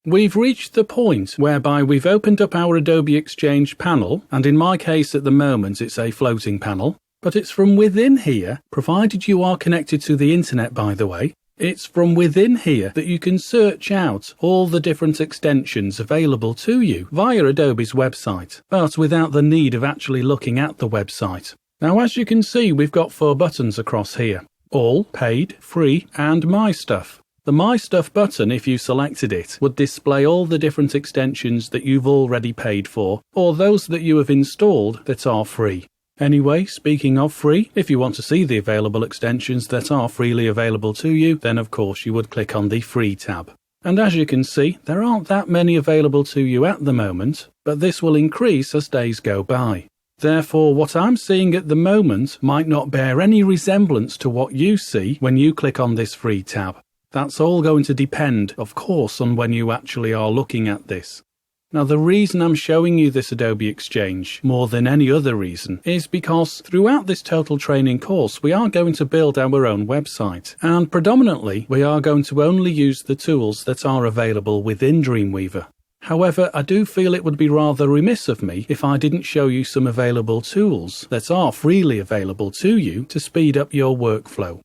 We've reached the point whereby we've opened up our Adobe Exchange panel, and in my case at the moment it's a floating panel, but it's from within here, provided you are connected to the internet by the way, it's from within here that you can search out all the different extensions available to you via Adobe's website, but without the need of actually looking at the website. Now as you can see, we've got 4 buttons across here, all, paid, free, and My Stuff. The My Stuff button, if you selected it, would display all the different extensions that you've already paid for, or those that you have installed that are free. Anyway, speaking of free, if you want to see the available extensions that are freely available to you, then of course you would click on the Free tab. And as you can see, there aren't that many available to you at the moment, but this will increase as days go by. Therefore, what I'm seeing at the moment might not bear any resemblance to what you see when you click on this Free tab. That's all going to depend, of course, on when you actually are looking at this. Now, the reason I'm showing you this Adobe Exchange, more than any other reason, is because throughout this total training course, we are going to build our own website, and predominantly, we are going to only use the tools that are available within Dreamweaver. However, I do feel it would be rather remiss of me if I didn't show you some available tools that are freely available to you to speed up your workflow.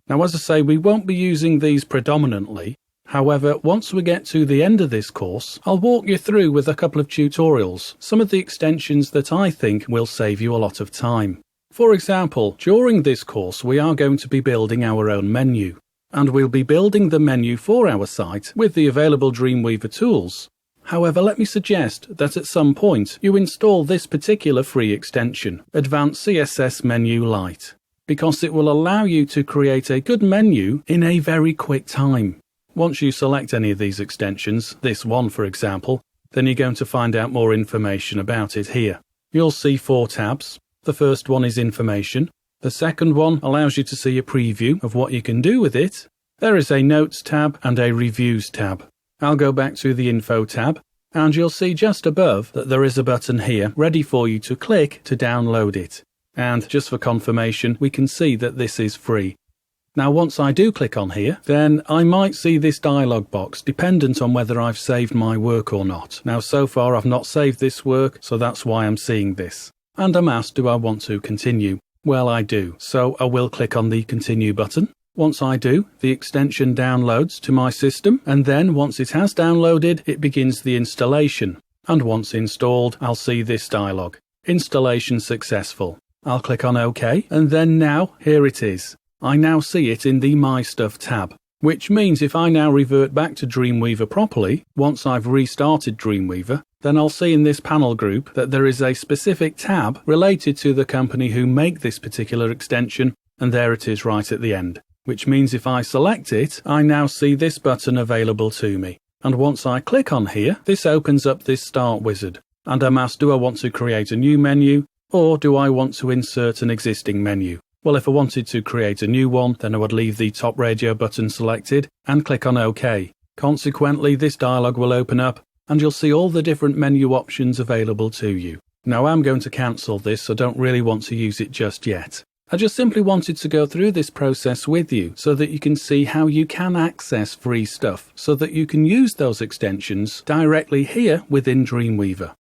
Now, as I say, we won't be using these predominantly. However, once we get to the end of this course, I'll walk you through with a couple of tutorials some of the extensions that I think will save you a lot of time. For example, during this course we are going to be building our own menu, and we'll be building the menu for our site with the available Dreamweaver tools. However, let me suggest that at some point you install this particular free extension, Advanced CSS Menu Lite, because it will allow you to create a good menu in a very quick time. Once you select any of these extensions, this one for example, then you're going to find out more information about it here. You'll see 4 tabs. The first one is Information. The second one allows you to see a preview of what you can do with it. There is a Notes tab and a Reviews tab. I'll go back to the Info tab, and you'll see just above that there is a button here ready for you to click to download it. And just for confirmation, we can see that this is free. Now once I do click on here, then I might see this dialog box dependent on whether I've saved my work or not. Now so far I've not saved this work, so that's why I'm seeing this. And I'm asked, do I want to continue? Well, I do, so I will click on the Continue button. Once I do, the extension downloads to my system, and then once it has downloaded, it begins the installation. And once installed, I'll see this dialog. Installation successful. I'll click on OK, and then now, here it is. I now see it in the My Stuff tab, which means if I now revert back to Dreamweaver properly, once I've restarted Dreamweaver, then I'll see in this panel group that there is a specific tab related to the company who make this particular extension, and there it is right at the end. Which means if I select it, I now see this button available to me. And once I click on here, this opens up this Start Wizard, and I'm asked, do I want to create a new menu, or do I want to insert an existing menu? Well, if I wanted to create a new one, then I would leave the top radio button selected and click on OK. Consequently, this dialog will open up and you'll see all the different menu options available to you. Now, I'm going to cancel this, so don't really want to use it just yet. I just simply wanted to go through this process with you so that you can see how you can access free stuff so that you can use those extensions directly here within Dreamweaver.